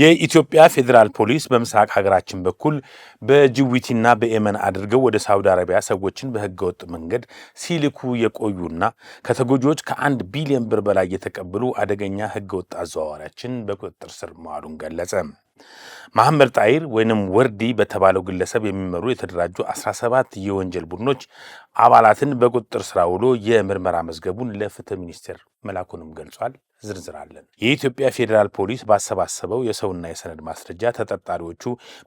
የኢትዮጵያ ፌዴራል ፖሊስ በምስራቅ ሀገራችን በኩል በጅቡቲና በየመን አድርገው ወደ ሳውዲ አረቢያ ሰዎችን በህገወጥ መንገድ ሲልኩ የቆዩና ከተጎጂዎች ከ1 ቢሊዮን ብር በላይ የተቀበሉ አደገኛ ህገወጥ አዘዋዋሪዎችን በቁጥጥር ስር መዋሉን ገለጸ። መሐመድ ጣይር ወይንም ወርዲ በተባለው ግለሰብ የሚመሩ የተደራጁ 17 የወንጀል ቡድኖች አባላትን በቁጥጥር ስር አውሎ የምርመራ መዝገቡን ለፍትህ ሚኒስቴር መላኩንም ገልጿል። ዝርዝር አለን። የኢትዮጵያ ፌዴራል ፖሊስ ባሰባሰበው የሰውና የሰነድ ማስረጃ ተጠርጣሪዎቹ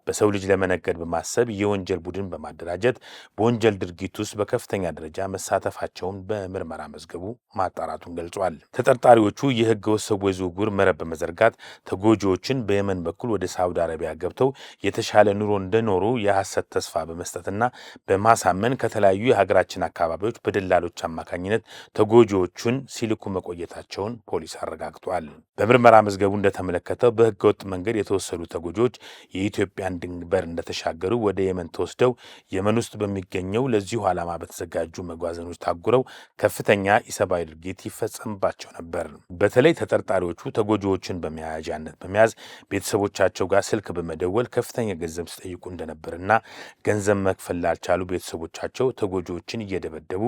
በሰው ልጅ ለመነገድ በማሰብ የወንጀል ቡድን በማደራጀት በወንጀል ድርጊት ውስጥ በከፍተኛ ደረጃ መሳተፋቸውን በምርመራ መዝገቡ ማጣራቱን ገልጿል። ተጠርጣሪዎቹ የህገወጥ ሰዎች ዝውውር መረብ በመዘርጋት ተጎጂዎችን በየመን በኩል ወደ ሳውዲ አረቢያ ገብተው የተሻለ ኑሮ እንደኖሩ የሐሰት ተስፋ በመስጠትና በማሳመን ከተለያዩ የሀገራችን አካባቢዎች በደላሎች አማካኝነት ተጎጂዎቹን ሲልኩ መቆየታቸውን ፖሊስ አረጋግጧል። በምርመራ መዝገቡ እንደተመለከተው በህገወጥ መንገድ የተወሰዱ ተጎጂዎች የኢትዮጵያን ድንበር እንደተሻገሩ ወደ የመን ተወስደው የመን ውስጥ በሚገኘው ለዚሁ ዓላማ በተዘጋጁ መጓዘኖች ታጉረው ከፍተኛ ኢሰብአዊ ድርጊት ይፈጸምባቸው ነበር። በተለይ ተጠርጣሪዎቹ ተጎጂዎችን በመያዣነት በመያዝ ቤተሰቦቻቸው ጋር ስልክ በመደወል ከፍተኛ ገንዘብ ሲጠይቁ እንደነበርና ገንዘብ መክፈል ላልቻሉ ቤተሰቦቻቸው ተጎጂዎችን እየደበደቡ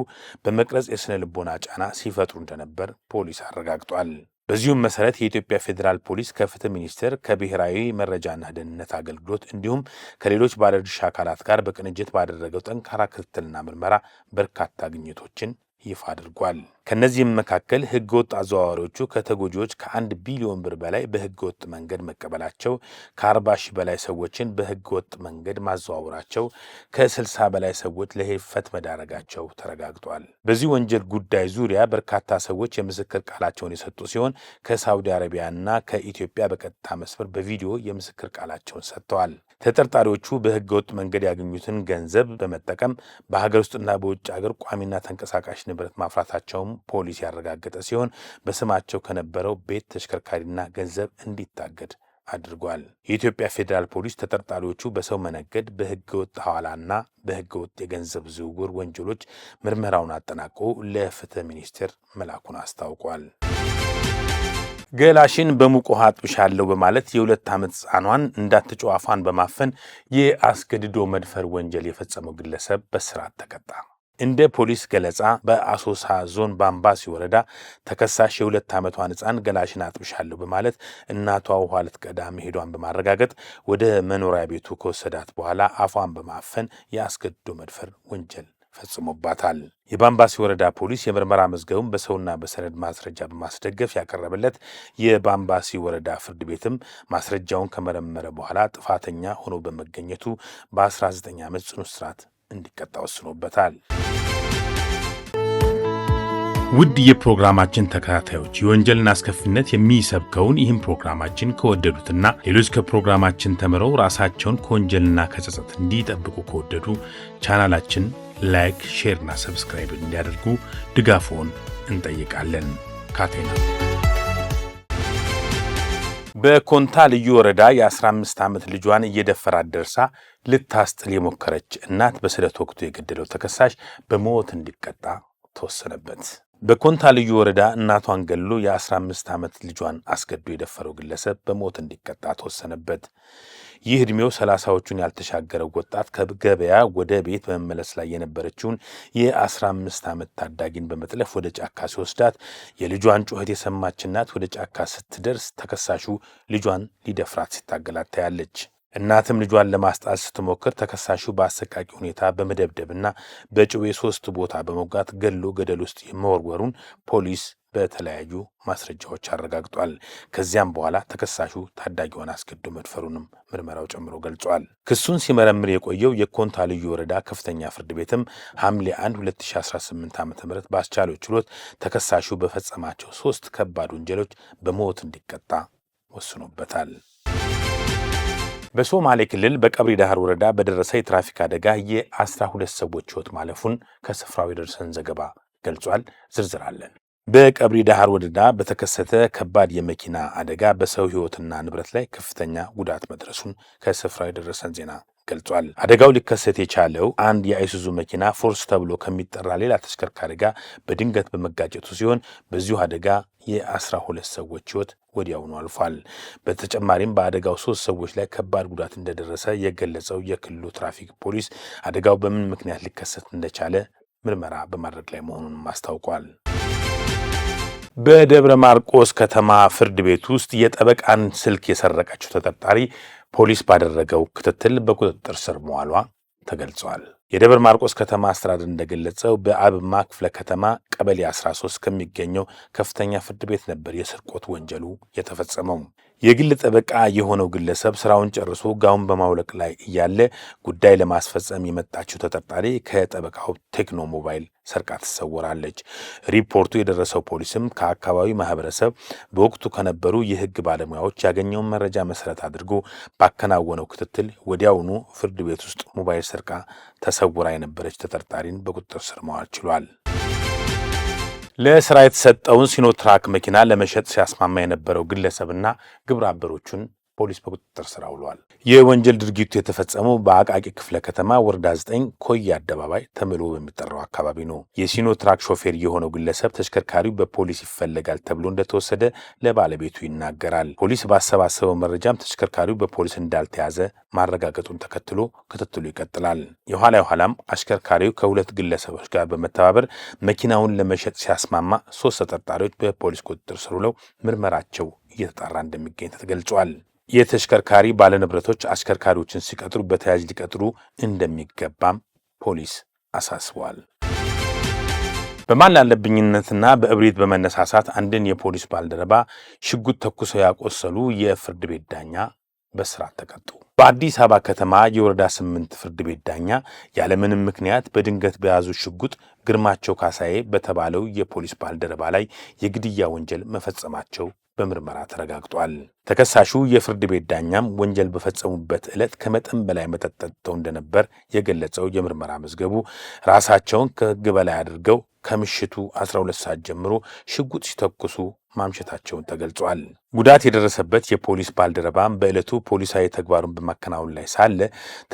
በመቅረጽ የስነ ልቦና ጫና ሲፈጥሩ እንደነበር ፖሊስ አረጋግጧል። በዚሁም መሰረት የኢትዮጵያ ፌዴራል ፖሊስ ከፍትህ ሚኒስቴር ከብሔራዊ መረጃና ደህንነት አገልግሎት እንዲሁም ከሌሎች ባለድርሻ አካላት ጋር በቅንጅት ባደረገው ጠንካራ ክትትልና ምርመራ በርካታ ግኝቶችን ይፋ አድርጓል። ከነዚህም መካከል ህገወጥ አዘዋዋሪዎቹ ከተጎጂዎች ከ1 ቢሊዮን ብር በላይ በህገወጥ መንገድ መቀበላቸው፣ ከ40 ሺህ በላይ ሰዎችን በህገወጥ መንገድ ማዘዋወራቸው፣ ከ60 በላይ ሰዎች ለህልፈት መዳረጋቸው ተረጋግጧል። በዚህ ወንጀል ጉዳይ ዙሪያ በርካታ ሰዎች የምስክር ቃላቸውን የሰጡ ሲሆን ከሳውዲ አረቢያና ከኢትዮጵያ በቀጥታ መስመር በቪዲዮ የምስክር ቃላቸውን ሰጥተዋል። ተጠርጣሪዎቹ በህገወጥ መንገድ ያገኙትን ገንዘብ በመጠቀም በሀገር ውስጥና በውጭ ሀገር ቋሚና ተንቀሳቃሽ ንብረት ማፍራታቸውም ፖሊስ ያረጋገጠ ሲሆን በስማቸው ከነበረው ቤት፣ ተሽከርካሪና ገንዘብ እንዲታገድ አድርጓል። የኢትዮጵያ ፌዴራል ፖሊስ ተጠርጣሪዎቹ በሰው መነገድ፣ በህገወጥ ሐዋላና በህገወጥ የገንዘብ ዝውውር ወንጀሎች ምርመራውን አጠናቆ ለፍትህ ሚኒስቴር መላኩን አስታውቋል። ገላሽን በሙቅ ውሃ አጥብሻለሁ በማለት የ2 ዓመት ህጻኗን እንዳትጮህ አፏን በማፈን የአስገድዶ መድፈር ወንጀል የፈጸመው ግለሰብ በእስራት ተቀጣ። እንደ ፖሊስ ገለጻ በአሶሳ ዞን ባምባሲ ወረዳ ተከሳሽ የ2 ዓመቷን ህጻን ገላሽን አጥብሻለሁ በማለት እናቷ ውሃ ልትቀዳ መሄዷን በማረጋገጥ ወደ መኖሪያ ቤቱ ከወሰዳት በኋላ አፏን በማፈን የአስገድዶ መድፈር ወንጀል ፈጽሞባታል። የባምባሲ ወረዳ ፖሊስ የምርመራ መዝገቡን በሰውና በሰነድ ማስረጃ በማስደገፍ ያቀረበለት የባምባሲ ወረዳ ፍርድ ቤትም ማስረጃውን ከመረመረ በኋላ ጥፋተኛ ሆኖ በመገኘቱ በ19 ዓመት ጽኑ እስራት እንዲቀጣ ወስኖበታል። ውድ የፕሮግራማችን ተከታታዮች የወንጀልን አስከፊነት የሚሰብከውን ይህን ፕሮግራማችን ከወደዱትና ሌሎች ከፕሮግራማችን ተምረው ራሳቸውን ከወንጀልና ከጸጸት እንዲጠብቁ ከወደዱ ቻናላችን ላይክ፣ ሼር እና ሰብስክራይብ እንዲያደርጉ ድጋፎን እንጠይቃለን። ካቴና በኮንታ ልዩ ወረዳ የ15 ዓመት ልጇን እየደፈራት ደርሳ ልታስጥል የሞከረች እናት በስለት ወቅቱ የገደለው ተከሳሽ በሞት እንዲቀጣ ተወሰነበት። በኮንታ ልዩ ወረዳ እናቷን ገሎ የ15 ዓመት ልጇን አስገድዶ የደፈረው ግለሰብ በሞት እንዲቀጣ ተወሰነበት። ይህ ዕድሜው 30ዎቹን ያልተሻገረው ወጣት ከገበያ ወደ ቤት በመመለስ ላይ የነበረችውን የ15 ዓመት ታዳጊን በመጥለፍ ወደ ጫካ ሲወስዳት የልጇን ጩኸት የሰማች እናት ወደ ጫካ ስትደርስ ተከሳሹ ልጇን ሊደፍራት ሲታገላት ታያለች። እናትም ልጇን ለማስጣል ስትሞክር ተከሳሹ በአሰቃቂ ሁኔታ በመደብደብና በጩቤ 3 ቦታ በመውጋት ገሎ ገደል ውስጥ መወርወሩን ፖሊስ በተለያዩ ማስረጃዎች አረጋግጧል። ከዚያም በኋላ ተከሳሹ ታዳጊዋን አስገድዶ መድፈሩንም ምርመራው ጨምሮ ገልጿል። ክሱን ሲመረምር የቆየው የኮንታ ልዩ ወረዳ ከፍተኛ ፍርድ ቤትም ሐምሌ 1 2018 ዓ.ም ባስቻለው ችሎት ተከሳሹ በፈጸማቸው 3 ከባድ ወንጀሎች በሞት እንዲቀጣ ወስኖበታል። በሶማሌ ክልል በቀብሪ ዳህር ወረዳ በደረሰ የትራፊክ አደጋ የ12 ሰዎች ሕይወት ማለፉን ከስፍራው የደረሰን ዘገባ ገልጿል። ዝርዝር አለን። በቀብሪ ዳህር ወረዳ በተከሰተ ከባድ የመኪና አደጋ በሰው ሕይወትና ንብረት ላይ ከፍተኛ ጉዳት መድረሱን ከስፍራው የደረሰን ዜና ገልጿል። አደጋው ሊከሰት የቻለው አንድ የአይሱዙ መኪና ፎርስ ተብሎ ከሚጠራ ሌላ ተሽከርካሪ ጋር በድንገት በመጋጨቱ ሲሆን በዚሁ አደጋ የ12 ሰዎች ሕይወት ወዲያውኑ አልፏል። በተጨማሪም በአደጋው 3 ሰዎች ላይ ከባድ ጉዳት እንደደረሰ የገለጸው የክልሉ ትራፊክ ፖሊስ አደጋው በምን ምክንያት ሊከሰት እንደቻለ ምርመራ በማድረግ ላይ መሆኑን አስታውቋል። በደብረ ማርቆስ ከተማ ፍርድ ቤት ውስጥ የጠበቃን ስልክ የሰረቀችው ተጠርጣሪ ፖሊስ ባደረገው ክትትል በቁጥጥር ስር መዋሏ ተገልጿል። የደብረ ማርቆስ ከተማ አስተዳደር እንደገለጸው በአብማ ክፍለ ከተማ ቀበሌ 13 ከሚገኘው ከፍተኛ ፍርድ ቤት ነበር የስርቆት ወንጀሉ የተፈጸመው። የግል ጠበቃ የሆነው ግለሰብ ስራውን ጨርሶ ጋውን በማውለቅ ላይ እያለ ጉዳይ ለማስፈጸም የመጣችው ተጠርጣሪ ከጠበቃው ቴክኖ ሞባይል ሰርቃ ትሰወራለች። ሪፖርቱ የደረሰው ፖሊስም ከአካባቢው ማህበረሰብ በወቅቱ ከነበሩ የሕግ ባለሙያዎች ያገኘውን መረጃ መሰረት አድርጎ ባከናወነው ክትትል ወዲያውኑ ፍርድ ቤት ውስጥ ሞባይል ሰርቃ ተሰውራ የነበረች ተጠርጣሪን በቁጥጥር ስር ማዋል ችሏል። ለስራ የተሰጠውን ሲኖትራክ መኪና ለመሸጥ ሲያስማማ የነበረው ግለሰብና ግብረ አበሮቹን ፖሊስ በቁጥጥር ስር አውሏል። የወንጀል ድርጊቱ የተፈጸመው በአቃቂ ክፍለ ከተማ ወረዳ 9 ኮያ አደባባይ ተብሎ በሚጠራው አካባቢ ነው። የሲኖትራክ ሾፌር የሆነው ግለሰብ ተሽከርካሪው በፖሊስ ይፈለጋል ተብሎ እንደተወሰደ ለባለቤቱ ይናገራል። ፖሊስ ባሰባሰበው መረጃም ተሽከርካሪው በፖሊስ እንዳልተያዘ ማረጋገጡን ተከትሎ ክትትሉ ይቀጥላል። የኋላም አሽከርካሪው ከሁለት ግለሰቦች ጋር በመተባበር መኪናውን ለመሸጥ ሲያስማማ 3 ተጠርጣሪዎች በፖሊስ ቁጥጥር ስር ውለው ምርመራቸው እየተጣራ እንደሚገኝ ተገልጿል። የተሽከርካሪ ባለንብረቶች አሽከርካሪዎችን ሲቀጥሩ በተያያዥ ሊቀጥሩ እንደሚገባም ፖሊስ አሳስቧል። በማናለብኝነትና በእብሪት በመነሳሳት አንድን የፖሊስ ባልደረባ ሽጉጥ ተኩሰው ያቆሰሉ የፍርድ ቤት ዳኛ በእስራት ተቀጡ። በአዲስ አበባ ከተማ የወረዳ 8 ፍርድ ቤት ዳኛ ያለምንም ምክንያት በድንገት በያዙ ሽጉጥ ግርማቸው ካሳዬ በተባለው የፖሊስ ባልደረባ ላይ የግድያ ወንጀል መፈጸማቸው በምርመራ ተረጋግጧል። ተከሳሹ የፍርድ ቤት ዳኛም ወንጀል በፈጸሙበት ዕለት ከመጠን በላይ መጠጥ ጠጥተው እንደነበር የገለጸው የምርመራ መዝገቡ ራሳቸውን ከሕግ በላይ አድርገው ከምሽቱ 12 ሰዓት ጀምሮ ሽጉጥ ሲተኩሱ ማምሸታቸውን ተገልጿል። ጉዳት የደረሰበት የፖሊስ ባልደረባም በዕለቱ ፖሊሳዊ ተግባሩን በማከናወን ላይ ሳለ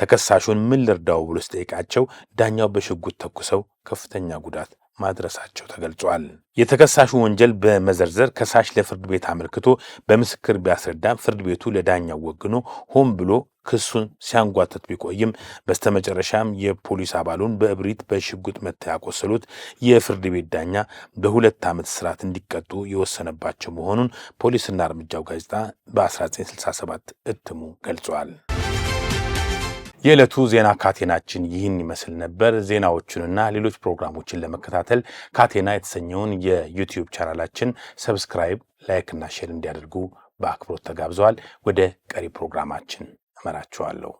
ተከሳሹን ምን ልርዳው ብሎ ሲጠይቃቸው ዳኛው በሽጉጥ ተኩሰው ከፍተኛ ጉዳት ማድረሳቸው ተገልጿል። የተከሳሹ ወንጀል በመዘርዘር ከሳሽ ለፍርድ ቤት አመልክቶ በምስክር ቢያስረዳም ፍርድ ቤቱ ለዳኛው ወግኖ ሆን ብሎ ክሱን ሲያንጓተት ቢቆይም በስተመጨረሻም የፖሊስ አባሉን በእብሪት በሽጉጥ መትተው ያቆሰሉት የፍርድ ቤት ዳኛ በ2 ዓመት እስራት እንዲቀጡ የወሰነባቸው መሆኑን ፖሊስና እርምጃው ጋዜጣ በ1967 እትሙ ገልጿል። የዕለቱ ዜና ካቴናችን ይህን ይመስል ነበር። ዜናዎቹንና ሌሎች ፕሮግራሞችን ለመከታተል ካቴና የተሰኘውን የዩቲዩብ ቻናላችን ሰብስክራይብ፣ ላይክ እና ሼር እንዲያደርጉ በአክብሮት ተጋብዘዋል። ወደ ቀሪ ፕሮግራማችን እመራችኋለሁ።